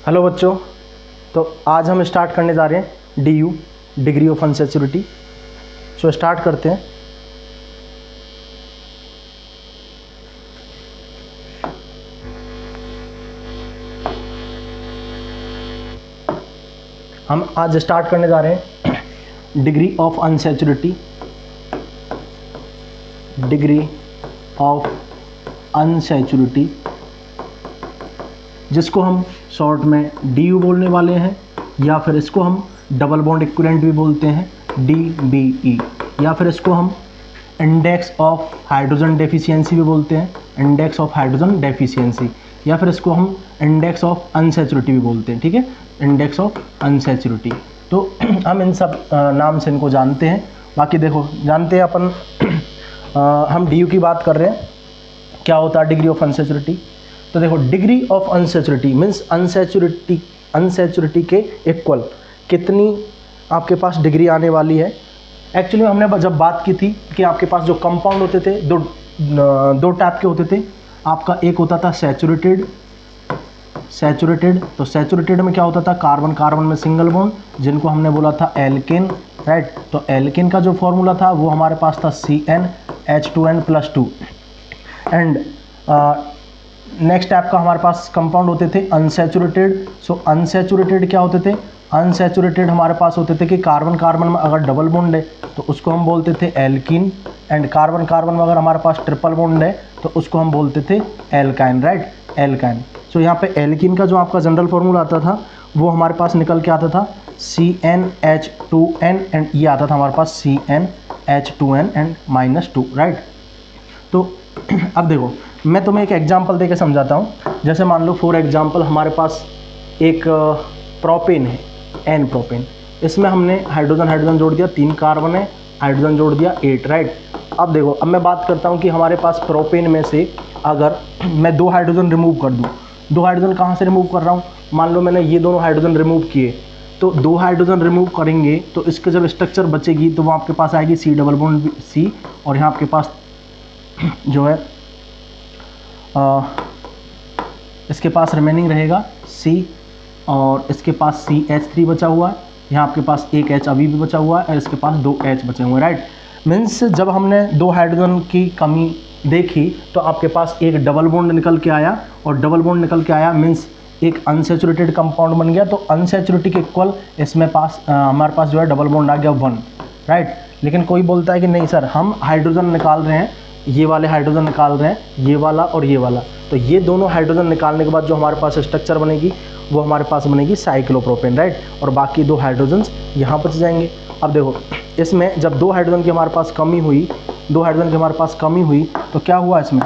Hello बच्चों, तो आज हम स्टार्ट करने जा रहे हैं DU degree of unsaturation. So start करते हैं। हम आज स्टार्ट करने जा रहे हैं degree of unsaturation, degree of unsaturation, जिसको हम शॉर्ट में DU बोलने वाले हैं, या फिर इसको हम डबल बॉन्ड इक्विवेलेंट भी बोलते हैं DBE, या फिर इसको हम इंडेक्स ऑफ हाइड्रोजन डेफिशिएंसी भी बोलते हैं, इंडेक्स ऑफ हाइड्रोजन डेफिशिएंसी, या फिर इसको हम इंडेक्स ऑफ अनसैचुरेटी भी बोलते हैं। ठीक है, इंडेक्स ऑफ अनसैचुरेटी। तो हम इन सब नाम से इनको जानते हैं। बाकी देखो, जानते हैं अपन हम DU की बात कर रहे हैं, क्या होता है डिग्री ऑफ अनसैचुरेटी। तो देखो, डिग्री ऑफ अनसैचुरेटी मीन्स अनसैचुरेटी के इक्वल कितनी आपके पास डिग्री आने वाली है। एक्चुअली हमने जब बात की थी कि आपके पास जो कंपाउंड होते थे दो टाइप के होते थे। आपका एक होता था सैचुरेटेड। तो सैचुरेटेड में क्या होता था, कार्बन कार्बन में सिंगल बॉन्ड, जिनको हमने बोला था एल्केन, राइट। तो एल्केन का जो फॉर्मूला था वो हमारे पास था CnH2n+2। एंड नेक्स्ट टाइप का हमारे पास कंपाउंड होते थे अनसैचुरेटेड। सो अनसैचुरेटेड क्या होते थे, अनसैचुरेटेड हमारे पास होते थे कि कार्बन कार्बन में अगर डबल बॉन्ड है तो उसको हम बोलते थे एल्कीन, एंड कार्बन कार्बन में अगर हमारे पास ट्रिपल बॉन्ड है तो उसको हम बोलते थे एल्काइन, राइट, एल्काइन। सो यहाँ पे एल्कीन का जो आपका जनरल फॉर्मूला आता था वो हमारे पास निकल के आता था CnH2n, एंड ये आता था हमारे पास CnH2n एंड -2, राइट। तो अब देखो, मैं तुम्हें एक एग्जांपल देके समझाता हूँ। जैसे मान लो फॉर एग्जांपल हमारे पास एक प्रोपेन है, N प्रोपेन। इसमें हमने हाइड्रोजन जोड़ दिया, 3 कार्बन है, हाइड्रोजन जोड़ दिया 8, राइट। अब देखो, अब मैं बात करता हूँ कि हमारे पास प्रोपेन में से अगर मैं 2 हाइड्रोजन रिमूव कर दूँ, 2 हाइड्रोजन कहाँ से रिमूव कर रहा हूँ, मान लो मैंने ये दोनों हाइड्रोजन रिमूव किए, तो 2 हाइड्रोजन रिमूव करेंगे तो इसके जब स्ट्रक्चर बचेगी तो वो आपके पास आएगी C डबल बॉन्ड C, और यहाँ आपके पास जो है इसके पास रिमेनिंग रहेगा C, और इसके पास CH3 बचा हुआ है, यहाँ आपके पास एक H अभी भी बचा हुआ है, और इसके पास 2 H बचे हुए हैं, राइट। मीन्स जब हमने 2 हाइड्रोजन की कमी देखी तो आपके पास एक डबल बॉन्ड निकल के आया, और डबल बॉन्ड निकल के आया मीन्स एक अनसैचुरेटेड कंपाउंड बन गया। तो अनसैचुरेटी के इक्वल इसमें पास हमारे पास जो है डबल बॉन्ड आ गया 1, राइट। लेकिन कोई बोलता है कि नहीं सर, हम हाइड्रोजन निकाल रहे हैं, ये वाले हाइड्रोजन निकाल रहे हैं, ये वाला और ये वाला, तो ये दोनों हाइड्रोजन निकालने के बाद जो हमारे पास स्ट्रक्चर बनेगी वो हमारे पास बनेगी साइक्लोप्रोपेन, राइट, और बाकी 2 हाइड्रोजन्स यहाँ बच जाएंगे। अब देखो, इसमें जब 2 हाइड्रोजन की हमारे पास कमी हुई, 2 हाइड्रोजन की हमारे पास कमी हुई तो क्या हुआ, इसमें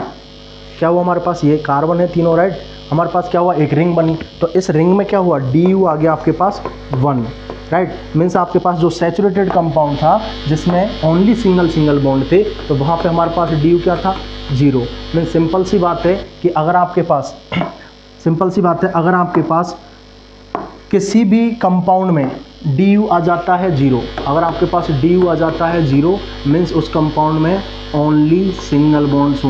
क्या हुआ, हमारे पास ये कार्बन है तीनों, राइट, हमारे पास क्या हुआ, एक रिंग बनी। तो इस रिंग में क्या हुआ, DU आ गया आपके पास 1, राइट। मीन्स आपके पास जो सैचुरेटेड कंपाउंड था जिसमें ओनली सिंगल बॉन्ड थे, तो वहाँ पे हमारे पास DU क्या था, 0। मीन्स सिंपल सी बात है कि अगर आपके पास अगर आपके पास किसी भी कंपाउंड में DU आ जाता है 0, अगर आपके पास DU आ जाता है 0 मीन्स उस कंपाउंड में ओनली सिंगल बॉन्ड्स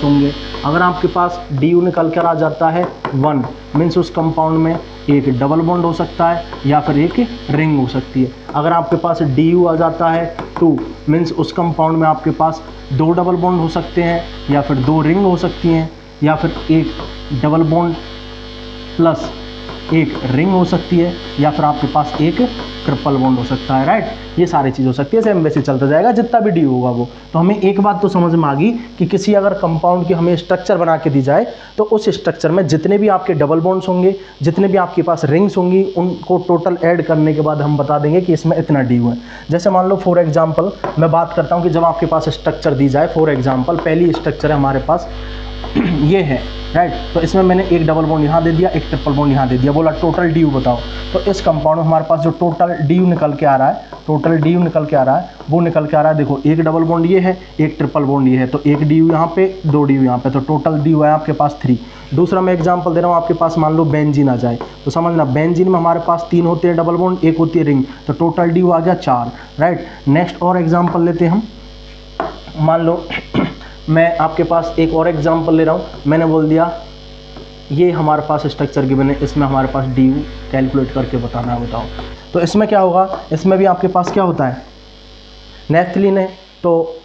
होंगे, अगर आपके पास DU निकल कर आ जाता है 1 मीन्स उस कंपाउंड में एक डबल बॉन्ड हो सकता है या फिर एक रिंग हो सकती है। अगर आपके पास DU आ जाता है 2 मीन्स उस कंपाउंड में आपके पास 2 डबल बॉन्ड हो सकते हैं, या फिर 2 रिंग हो सकती हैं, या फिर एक डबल बॉन्ड प्लस एक रिंग हो सकती है, या फिर आपके पास एक ट्रिपल बॉन्ड हो सकता है, राइट। ये सारी चीज़ हो सकती है, सेम वैसे चलता जाएगा जितना भी DU होगा वो। तो हमें एक बात तो समझ में आ गई कि किसी अगर कंपाउंड की हमें स्ट्रक्चर बना के दी जाए तो उस स्ट्रक्चर में जितने भी आपके डबल बॉन्ड्स होंगे, जितने भी आपके पास रिंग्स होंगी, उनको टोटल ऐड करने के बाद हम बता देंगे कि इसमें इतना DU है। जैसे मान लो फॉर एग्जाम्पल मैं बात करता हूँ कि जब आपके पास स्ट्रक्चर दी जाए, फॉर एग्जाम्पल पहली स्ट्रक्चर है हमारे पास ये है, राइट। तो इसमें मैंने एक डबल बॉन्ड यहाँ दे दिया, एक ट्रिपल बॉन्ड यहाँ दे दिया, बोला टोटल DU बताओ। तो इस कंपाउंड में हमारे पास जो टोटल DU निकल के आ रहा है, वो निकल के आ रहा है, देखो एक डबल बॉन्ड ये है, एक ट्रिपल बॉन्ड ये है, तो एक DU यहाँ पे, 2 DU यहाँ पे, तो टोटल DU है आपके पास 3। दूसरा मैं एग्जांपल दे रहा हूँ, आपके पास मान लो बेंजीन आ जाए, तो समझना बेंजीन में हमारे पास 3 होते हैं डबल बॉन्ड, एक होती है रिंग, तो टोटल DU आ गया 4, राइट। नेक्स्ट और एग्जाम्पल लेते हैं हम, मान लो मैं आपके पास एक और एग्जांपल ले रहा हूँ, मैंने बोल दिया ये हमारे पास स्ट्रक्चर गिवन है, इसमें हमारे पास डी यू कैलकुलेट करके बताना है। बताओ तो इसमें क्या होगा, इसमें भी आपके पास क्या होता है, नेफ्थलीन है तो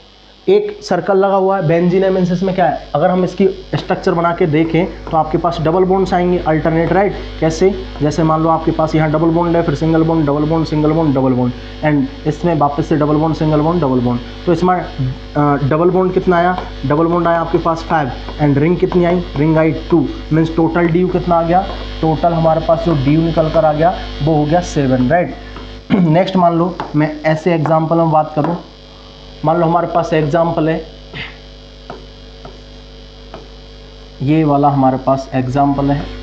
एक सर्कल लगा हुआ है, बेंजीन है मीन्स इसमें क्या है, अगर हम इसकी स्ट्रक्चर बना के देखें तो आपके पास डबल बॉन्ड्स आएंगे अल्टरनेट, राइट। कैसे, जैसे मान लो आपके पास यहाँ डबल बॉन्ड है, फिर single bond, double bond, single bond, double bond, and इसमें वापस से double bond, single bond, double bond. तो इसमें डबल बॉन्ड कितना आया, डबल बॉन्ड आया आपके पास 5, एंड रिंग कितनी आई, रिंग आई 2, मीन्स टोटल डी यू कितना आ गया, टोटल हमारे पास जो डी यू निकल कर आ गया वो हो गया 7, राइट। नेक्स्ट मान लो मैं ऐसे एग्जाम्पल में बात करूँ, मान लो हमारे पास एग्जाम्पल है, ये वाला हमारे पास एग्जाम्पल है,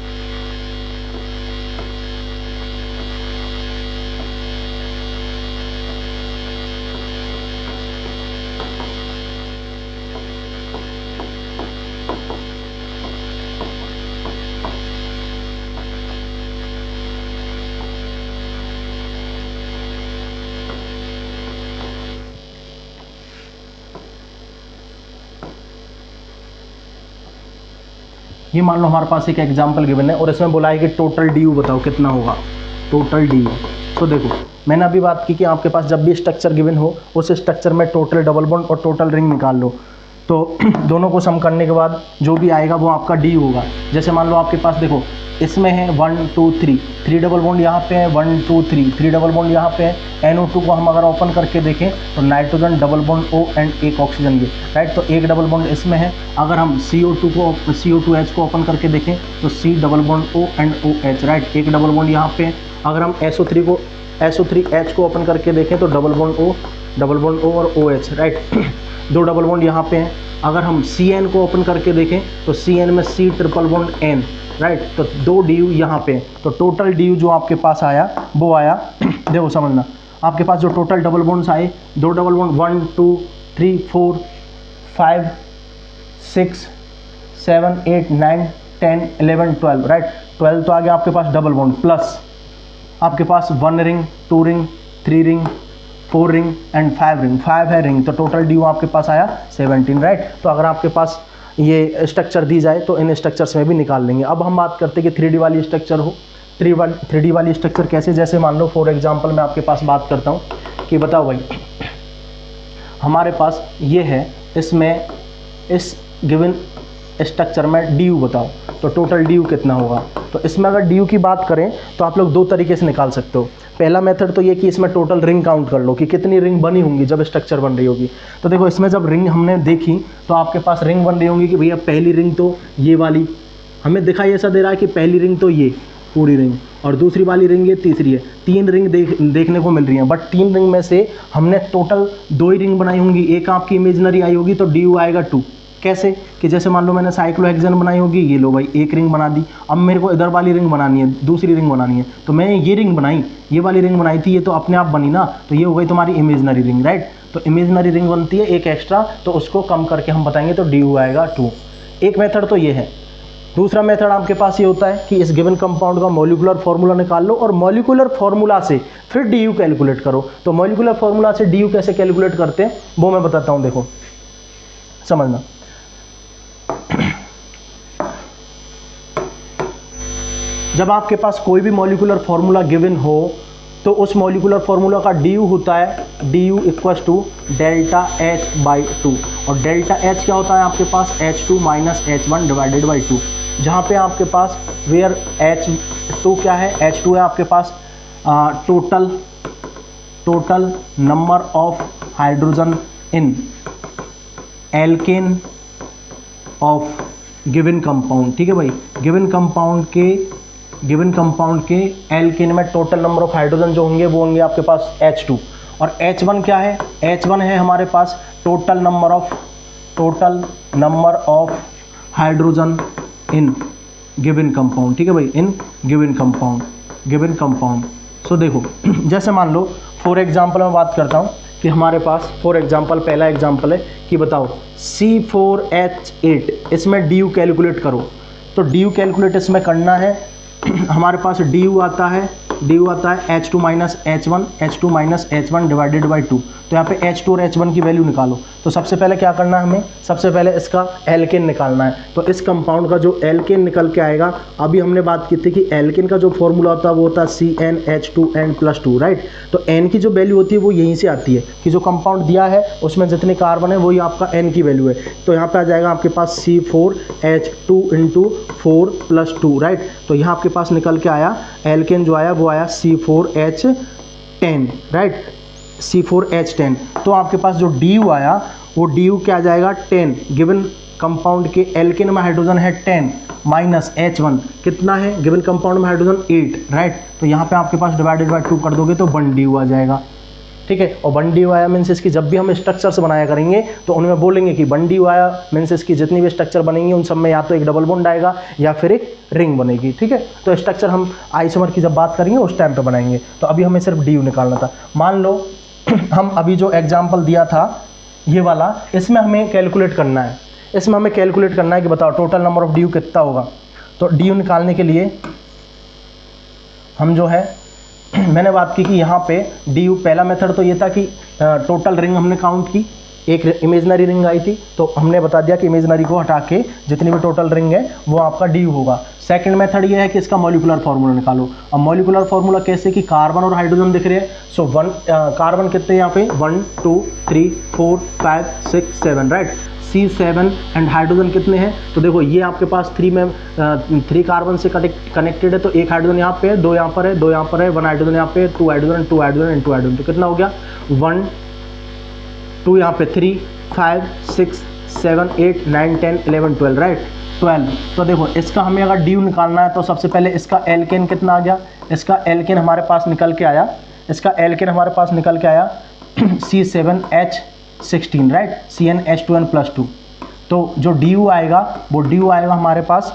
ये मान लो हमारे पास एक एग्जाम्पल गिवन है और इसमें बोला है कि टोटल डी यू बताओ कितना होगा, टोटल डी यू। तो देखो मैंने अभी बात की कि आपके पास जब भी स्ट्रक्चर गिवन हो उस स्ट्रक्चर में टोटल डबल बॉन्ड और टोटल रिंग निकाल लो, तो दोनों को सम करने के बाद जो भी आएगा वो आपका डी यू होगा। जैसे मान लो आपके पास देखो इसमें है 1 2 3, 3 डबल बॉन्ड यहाँ पे है, 1 2 3, 3 डबल बॉन्ड यहाँ पे है। NO2 को हम अगर ओपन करके देखें तो nitrogen double bond O and एक ऑक्सीजन ये, राइट। तो एक डबल बॉन्ड इसमें है। अगर हम CO2H को ओपन करके देखें तो C double bond O and OH, right, एक डबल बॉन्ड यहाँ पे है। अगर हम SO3H को ओपन करके देखें तो डबल बॉन्ड O और OH, राइट, दो डबल बॉन्ड यहाँ पे हैं। अगर हम CN को ओपन करके देखें तो CN में C triple bond N, right, तो 2 डी यू यहाँ पे। तो टोटल डी यू जो आपके पास आया वो आया देखो समझना, आपके पास जो टोटल डबल बॉन्ड्स आए, दो डबल बॉन्ड 1 2 3 4 5 6 7 8 9 10 11 12, राइट। 12 तो आ गया आपके पास डबल बॉन्ड, प्लस आपके पास 1 ring 2 ring 3 ring 4 ring and 5 ring, 5 है रिंग, तो टोटल डी यू आपके पास आया 17, राइट। तो अगर आपके पास ये स्ट्रक्चर दी जाए तो इन स्ट्रक्चर्स में भी निकाल लेंगे। अब हम बात करते हैं कि 3D वाली स्ट्रक्चर हो, 3D वाली स्ट्रक्चर कैसे, जैसे मान लो फॉर एग्जांपल मैं आपके पास बात करता हूँ कि बताओ भाई हमारे पास ये है, इसमें इस गिवन स्ट्रक्चर में डी यू बताओ, तो टोटल डी यू कितना होगा। तो इसमें अगर डी यू की बात करें तो आप लोग दो तरीके से निकाल सकते हो। पहला मेथड तो ये कि इसमें टोटल रिंग काउंट कर लो कि कितनी रिंग बनी होंगी जब स्ट्रक्चर बन रही होगी। तो देखो इसमें जब रिंग हमने देखी तो आपके पास रिंग बन रही होंगी कि भैया पहली रिंग तो ये वाली, हमें दिखाई ऐसा दे रहा है कि पहली रिंग तो ये पूरी रिंग और दूसरी वाली रिंग ये तीसरी है, 3 रिंग देखने को मिल रही हैं। बट 3 रिंग में से हमने टोटल 2 ही रिंग बनाई होंगी, एक आपकी इमेजिनरी आई होगी, तो डी यू आएगा 2। कैसे कि जैसे मान लो मैंने साइक्लोहेक्सेन बनाई होगी, ये लो भाई एक रिंग बना दी, अब मेरे को इधर वाली रिंग बनानी है, दूसरी रिंग बनानी है, तो मैंने ये रिंग बनाई, ये वाली रिंग बनाई थी, ये तो अपने आप बनी ना, तो ये हो गई तुम्हारी इमेजिनरी रिंग, राइट। तो इमेजिनरी रिंग बनती है एक एक्स्ट्रा, तो उसको कम करके हम बताएंगे तो डी यू आएगा 2। एक मेथड तो ये है। दूसरा मेथड आपके पास ये होता है कि इस गिवन कंपाउंड का मॉलिक्यूलर फार्मूला निकाल लो और मॉलिक्यूलर फार्मूला से फिर डी यू कैलकुलेट करो। तो मॉलिक्यूलर फार्मूला से डी यू कैसे कैलकुलेट करते हैं वो मैं बताता हूँ, देखो समझना। जब आपके पास कोई भी मॉलिक्यूलर फार्मूला गिवन हो तो उस मॉलिक्यूलर फार्मूला का डी यू होता है D U equals to delta H by 2, और डेल्टा एच क्या होता है आपके पास H2 minus H1 divided by 2, जहाँ पे आपके पास वेयर H2 क्या है, H2 है आपके पास total number of hydrogen in alkane of given compound, ठीक है भाई। गिवन कंपाउंड के एल्केन में टोटल नंबर ऑफ हाइड्रोजन जो होंगे वो होंगे आपके पास H2, और H1 क्या है, H1 है हमारे पास total number of hydrogen in given compound, ठीक है भाई, इन गिवन कंपाउंड। सो देखो जैसे मान लो फॉर एग्जांपल मैं बात करता हूँ कि हमारे पास फॉर एग्जांपल पहला एग्जांपल है कि बताओ C4H8, इसमें डी यू कैलकुलेट करो। तो डी यू कैलकुलेट इसमें करना है, हमारे पास डी यू आता है H2 minus H1 divided by 2, तो यहाँ पे H2 और H1 की वैल्यू निकालो। तो सबसे पहले क्या करना है हमें, सबसे पहले इसका एल्केन निकालना है। तो इस कंपाउंड का जो एल्केन निकल के आएगा, अभी हमने बात की थी कि एल्केन का जो फॉर्मूला होता है वो होता है CnH2n+2, राइट। तो n की जो वैल्यू होती है वो यहीं से आती है कि जो कंपाउंड दिया है उसमें जितने कार्बन है वही आपका n की वैल्यू है। तो यहाँ पे आ जाएगा आपके पास C4H2 × 4+2, राइट। तो यहाँ आपके पास निकल के आया एल्केन जो आया वो आया C4H10, राइट, C4H10। तो आपके पास जो DU आया वो DU क्या आ जाएगा 10, गिवन कंपाउंड के एल्केन में हाइड्रोजन है 10 माइनस H1 कितना है, गिवन कंपाउंड में हाइड्रोजन 8, राइट। तो यहाँ पे आपके पास डिवाइडेड बाय 2 कर दोगे तो 1 DU आ जाएगा, ठीक है। और 1 DU आया मीन्स इसकी जब भी हम स्ट्रक्चर्स बनाया करेंगे तो उनमें बोलेंगे कि 1 DU आया मीन्स इसकी जितनी भी स्ट्रक्चर बनेंगी उन सब में या तो एक डबल बॉन्ड आएगा या फिर एक रिंग बनेगी, ठीक है। तो स्ट्रक्चर हम आइसोमर की जब बात करेंगे उस टाइम पे बनाएंगे। तो अभी हमें सिर्फ DU निकालना था। मान लो हम अभी जो एग्जाम्पल दिया था ये वाला, इसमें हमें कैलकुलेट करना है, इसमें हमें कैलकुलेट करना है कि बताओ टोटल नंबर ऑफ DU कितना होगा। तो DU निकालने के लिए हम जो है मैंने बात की कि यहाँ पे DU पहला मेथड तो ये था कि टोटल रिंग हमने काउंट की, एक इमेजनरी रिंग आई थी तो हमने बता दिया कि इमेजनरी को हटा के जितनी भी टोटल रिंग है वो आपका DU होगा। सेकंड मेथड ये है कि इसका मॉलिक्यूलर फार्मूला निकालो। अब मॉलिक्यूलर फार्मूला कैसे कि कार्बन और हाइड्रोजन दिख रहे हैं, सो कार्बन कितने यहाँ पे 1 2 3 4 5 6 7, राइट। C7 एंड हाइड्रोजन कितने हैं, तो देखो ये आपके पास 3 कार्बन से कनेक्टेड है, तो एक हाइड्रोजन यहाँ पे है, 2 यहाँ पर है, 2 यहाँ पर है, 1 हाइड्रोजन यहाँ पे, 2 हाइड्रोजन, 2 हाइड्रोजन एंड 2 हाइड्रोजन। तो कितना हो गया 1 2 यहाँ पे 3 5 6 7 8 9 10 11 12, राइट 12। तो देखो इसका हमें अगर DU निकालना है तो सबसे पहले इसका एल्केन कितना आ गया, इसका एल्केन हमारे पास निकल के आया, इसका एल्केन हमारे पास निकल के आया C7H16, राइट, CnH2n+2। तो जो DU आएगा वो DU आएगा हमारे पास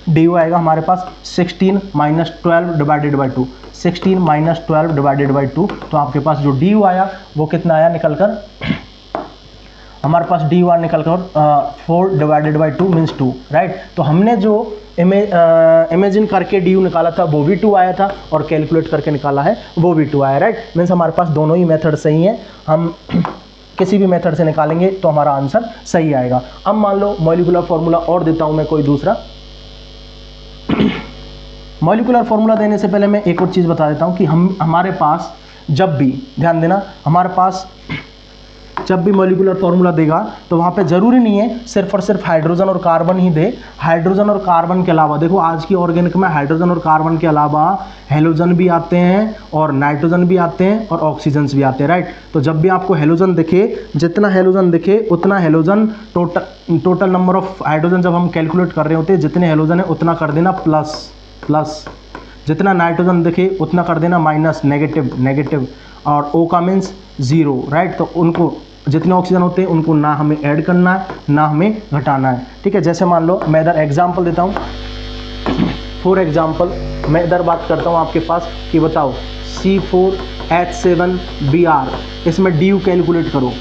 DU आएगा हमारे पास 16 - 12 डिवाइडेड बाई 2, 16 - 12 डिवाइडेड बाई 2। तो आपके पास जो DU आया वो कितना आया निकल कर हमारे पास DU निकल कर 4 डिवाइडेड बाई 2 मीन्स 2, राइट। तो हमने जो इमेजिन करके DU निकाला था वो भी 2 आया था और कैलकुलेट करके निकाला है वो भी 2 आया, राइट। मीन्स हमारे पास दोनों ही मेथड सही हैं, हम किसी भी मेथड से निकालेंगे तो हमारा आंसर सही आएगा। अब मान लो मॉलिक्यूलर फार्मूला और देता हूं मैं कोई दूसरा। मॉलिक्यूलर फार्मूला देने से पहले मैं एक और चीज़ बता देता हूं कि हमारे पास जब भी, ध्यान देना, हमारे पास जब भी मॉलिक्यूलर फार्मूला देगा तो वहाँ पे ज़रूरी नहीं है सिर्फ और सिर्फ हाइड्रोजन और कार्बन ही दे। हाइड्रोजन और कार्बन के अलावा देखो आज की ऑर्गेनिक में हाइड्रोजन और कार्बन के अलावा हेलोजन भी आते हैं और नाइट्रोजन भी आते हैं और ऑक्सीजन्स भी आते हैं, राइट। तो जब भी आपको हेलोजन दिखे, जितना हेलोजन दिखे उतना halogen, total number of hydrogen जब हम कैलकुलेट कर रहे होते हैं जितने हेलोजन है उतना कर देना प्लस, जितना नाइट्रोजन दिखे उतना कर देना माइनस, नेगेटिव, और O का मीन्स 0, राइट। तो उनको जितने ऑक्सीजन होते हैं उनको ना हमें ऐड करना है ना हमें घटाना है, ठीक है। जैसे मान लो मैं इधर एग्जांपल देता हूँ, फॉर एग्जांपल मैं इधर बात करता हूँ आपके पास कि बताओ C4H7Br, इसमें DU कैलकुलेट करो।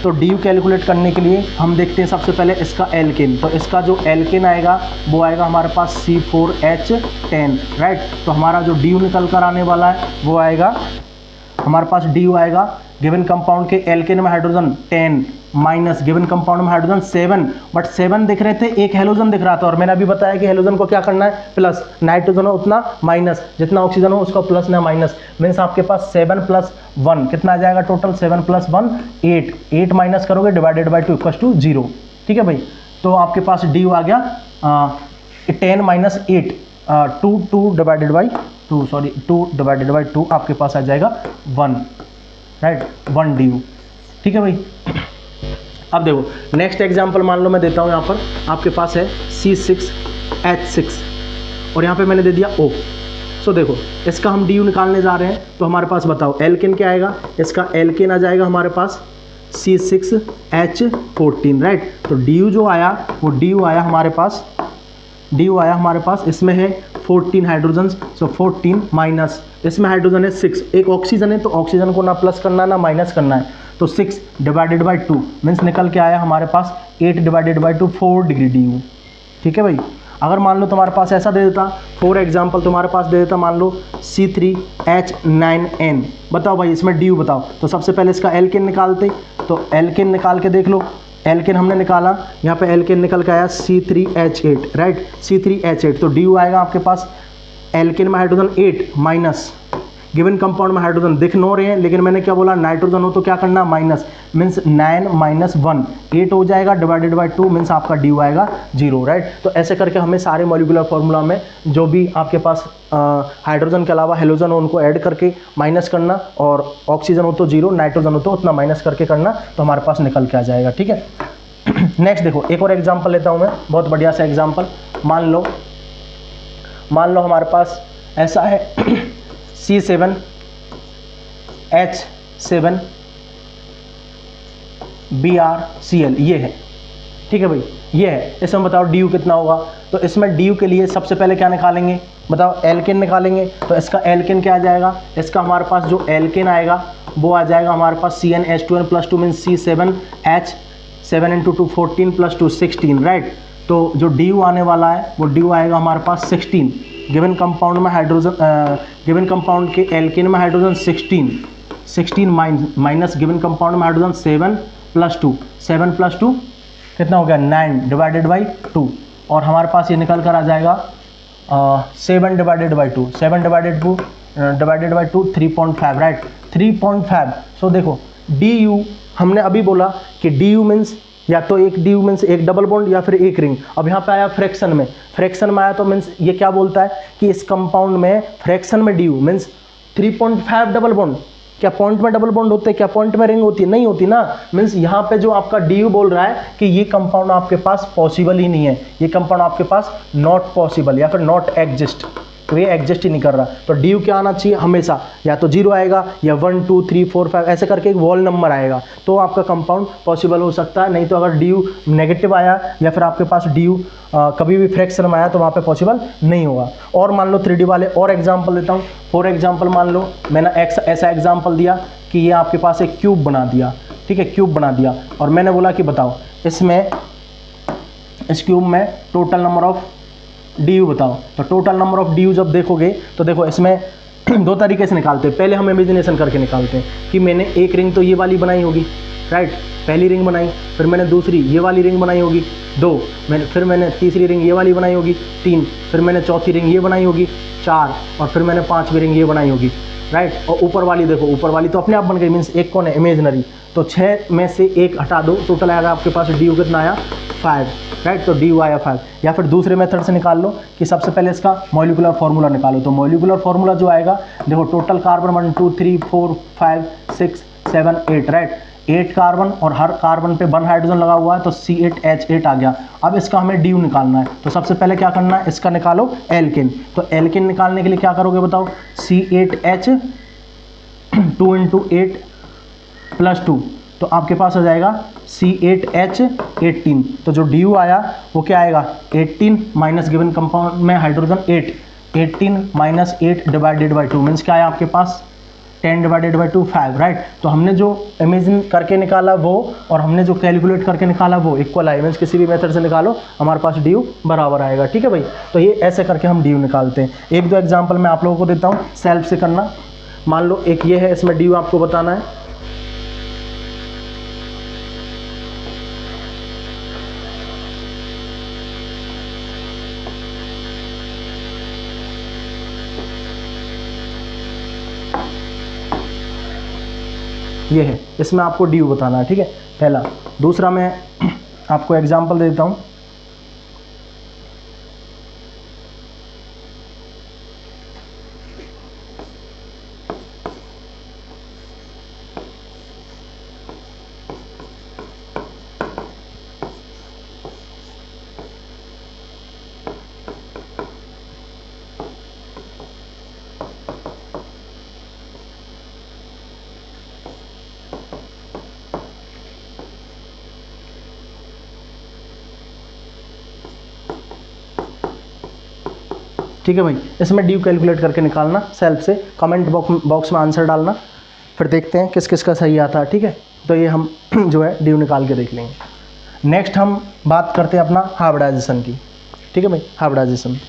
तो DU कैलकुलेट करने के लिए हम देखते हैं सबसे पहले इसका एल्केन। तो इसका जो एल्केन आएगा वो आएगा हमारे पास C4H10, राइट। तो हमारा जो DU निकल कर आने वाला है वो आएगा हमारे पास DU आएगा गिवन कंपाउंड के एल्केन में हाइड्रोजन 10 माइनस गिवन कंपाउंड में हाइड्रोजन 7, बट 7 दिख रहे थे, एक हेलोजन दिख रहा था और मैंने अभी बताया कि हेलोजन को क्या करना है प्लस, नाइट्रोजन हो उतना माइनस, जितना ऑक्सीजन हो उसका प्लस ना माइनस, मीन्स आपके पास 7 + 1 कितना आ जाएगा टोटल, 7 + 1 8 माइनस करोगे डिवाइडेड बाई 2 = 0, ठीक है भाई। तो आपके पास DU आ गया 10 - 8 2 डिवाइडेड बाई 2 आपके पास आ जाएगा 1, राइट, 1 DU, ठीक है भाई। अब देखो नेक्स्ट एग्जांपल मान लो मैं देता हूँ, यहाँ पर आपके पास है C6H6 और यहाँ पे मैंने दे दिया O। सो देखो इसका हम DU निकालने जा रहे हैं तो हमारे पास बताओ एल्केन क्या आएगा, इसका एल्केन आ जाएगा हमारे पास C6H14, राइट। तो DU जो आया वो DU आया हमारे पास इसमें है 14 हाइड्रोजन, सो 14 माइनस, इसमें हाइड्रोजन है 6, एक ऑक्सीजन है तो ऑक्सीजन को ना प्लस करना ना माइनस करना है, तो 6 डिवाइडेड बाई 2 मीन्स निकल के आया हमारे पास 8 डिवाइडेड बाई 2 4 डिग्री DU, ठीक है भाई। अगर मान लो तुम्हारे पास ऐसा दे देता, फॉर एग्जांपल तुम्हारे पास दे देता मान लो C3H9N, बताओ भाई इसमें ड्यू बताओ। तो सबसे पहले इसका एल्केन निकालते, तो एल्केन निकाल के देख लो, एल्केन हमने निकाला, यहाँ पे एल्केन निकल के आया C3H8, राइट, C3H8। तो ड्यू आएगा आपके पास एल्केन में हाइड्रोजन 8 माइनस, गिवन कंपाउंड में हाइड्रोजन दिख नो रहे हैं, लेकिन मैंने क्या बोला, नाइट्रोजन हो तो क्या करना, माइनस, मीन्स 9 माइनस 1 8 हो जाएगा, डिवाइडेड बाय 2 मीन्स आपका ड्यू आएगा 0, राइट। तो ऐसे करके हमें सारे मॉलिक्यूलर फार्मूला में जो भी आपके पास हाइड्रोजन के अलावा हेलोजन हो उनको ऐड करके माइनस करना, और ऑक्सीजन हो तो 0, नाइट्रोजन हो तो उतना माइनस करके करना, तो हमारे पास निकल के आ जाएगा, ठीक है। नेक्स्ट देखो, एक और एग्जाम्पल लेता हूँ मैं, बहुत बढ़िया सा एग्जाम्पल। मान लो हमारे पास ऐसा है C7H7Br Cl, ये है, ठीक है भाई, ये है। इसमें बताओ ड्यू कितना होगा। तो इसमें ड्यू के लिए सबसे पहले क्या निकालेंगे, बताओ एल्केन निकालेंगे। तो इसका एल्केन क्या आ जाएगा, इसका हमारे पास जो एल्केन आएगा वो आ जाएगा हमारे पास CnH2n+2 मीन्स C7H7 × 2 14 + 2 16, राइट। तो जो ड्यू आने वाला है वो ड्यू आएगा हमारे पास 16, गिवन कंपाउंड में हाइड्रोजन, गिवन कंपाउंड के एल्केन में हाइड्रोजन 16 माइनस गिवन कंपाउंड में हाइड्रोजन 7 + 2 कितना हो गया, 9 डिवाइडेड बाई 2, और हमारे पास ये निकल कर आ जाएगा 7 डिवाइडेड बाई 2 3.5, राइट, 3.5। सो देखो डी यू हमने अभी बोला कि डी यू मीन्स या तो एक डी यू मीन्स एक डबल बॉन्ड या फिर एक रिंग। अब यहाँ पे आया फ्रैक्शन में आया, तो मीन्स ये क्या बोलता है कि इस कंपाउंड में फ्रैक्शन में D you means 3.5 double bond. क्या पॉइंट में डबल बॉन्ड होते हैं, क्या पॉइंट में रिंग होती है, नहीं होती ना। मीन्स यहाँ पे जो आपका डी यू बोल रहा है कि ये कंपाउंड आपके पास पॉसिबल ही नहीं है, ये कंपाउंड आपके पास नॉट पॉसिबल या फिर नॉट एग्जिस्ट, तो ये एग्जिस्ट ही नहीं कर रहा। तो डी यू क्या आना चाहिए हमेशा, या तो 0 आएगा या 1 2 3 4 5 ऐसे करके एक वॉल नंबर आएगा, तो आपका कंपाउंड पॉसिबल हो सकता है। नहीं तो अगर डी यू नेगेटिव आया या फिर आपके पास डी यू कभी भी फ्रैक्शन में आया तो वहाँ पे पॉसिबल नहीं होगा। और मान लो 3D वाले और एग्जाम्पल देता हूँ। फॉर एग्जाम्पल मान लो मैंने ऐसा एग्जाम्पल दिया कि ये आपके पास एक क्यूब बना दिया, ठीक है, क्यूब बना दिया, और मैंने बोला कि बताओ इसमें इस क्यूब में total number of D you बताओ। तो total number of D you जब देखोगे तो देखो इसमें दो तरीके से निकालते हैं। पहले हम इमेजिनेशन करके निकालते हैं कि मैंने एक रिंग तो ये वाली बनाई होगी, राइट, पहली रिंग बनाई, फिर मैंने दूसरी ये वाली रिंग बनाई होगी 2, फिर मैंने तीसरी रिंग ये वाली बनाई होगी 3, फिर मैंने चौथी रिंग ये बनाई होगी 4, और फिर मैंने 5वीं रिंग ये बनाई होगी, राइट। और ऊपर वाली देखो, ऊपर वाली तो अपने आप बन गई, मीन्स एक कौन है, इमेजनरी। तो 6 में से 1 हटा दो, टोटल आएगा आपके पास डी यू कितना आया 5, राइट। तो डी यू आया 5। या फिर दूसरे मेथड से निकाल लो कि सबसे पहले इसका मॉलिक्यूलर फार्मूला निकालो। तो मॉलिक्यूलर फार्मूला जो आएगा देखो, टोटल कार्बन 1 2 3 4 5 6 7 8, राइट, 8 कार्बन, और हर कार्बन पे 1 हाइड्रोजन लगा हुआ है, तो C8H8 आ गया। अब इसका हमें डी यू निकालना है, तो सबसे पहले क्या करना है, इसका निकालो एल्केन। तो एल्केन निकालने के लिए क्या करोगे बताओ, C8H 2 × 8 + 2, तो आपके पास आ जाएगा C8H18। तो जो डी यू आया वो क्या आएगा, 18 माइनस गिवन कंपाउंड में hydrogen 8, 18 minus 8 divided by 2 means क्या है आपके पास 10 डिवाइडेड बाई 2 5, राइट। तो हमने जो इमेजिन करके निकाला वो और हमने जो कैलकुलेट करके निकाला वो इक्वल आए, मीन्स किसी भी मेथड से निकालो हमारे पास डी यू बराबर आएगा, ठीक है भाई। तो ये ऐसे करके हम डी यू निकालते हैं। 1-2 एग्जाम्पल मैं आप लोगों को देता हूँ, सेल्फ से करना। मान लो एक ये है, इसमें डी यू आपको बताना है। ये है, इसमें आपको डी यू बताना है, ठीक है, पहला। दूसरा मैं आपको एग्जांपल देता हूँ। ठीक है भाई, इसमें डी यू कैलकुलेट करके निकालना सेल्फ से, कमेंट बॉक्स में आंसर डालना, फिर देखते हैं किस किस का सही आता है, ठीक है। तो ये हम जो है डी यू निकाल के देख लेंगे। नेक्स्ट हम बात करते हैं अपना हाइब्रिडाइजेशन की। ठीक है भाई, हाइब्रिडाइजेशन।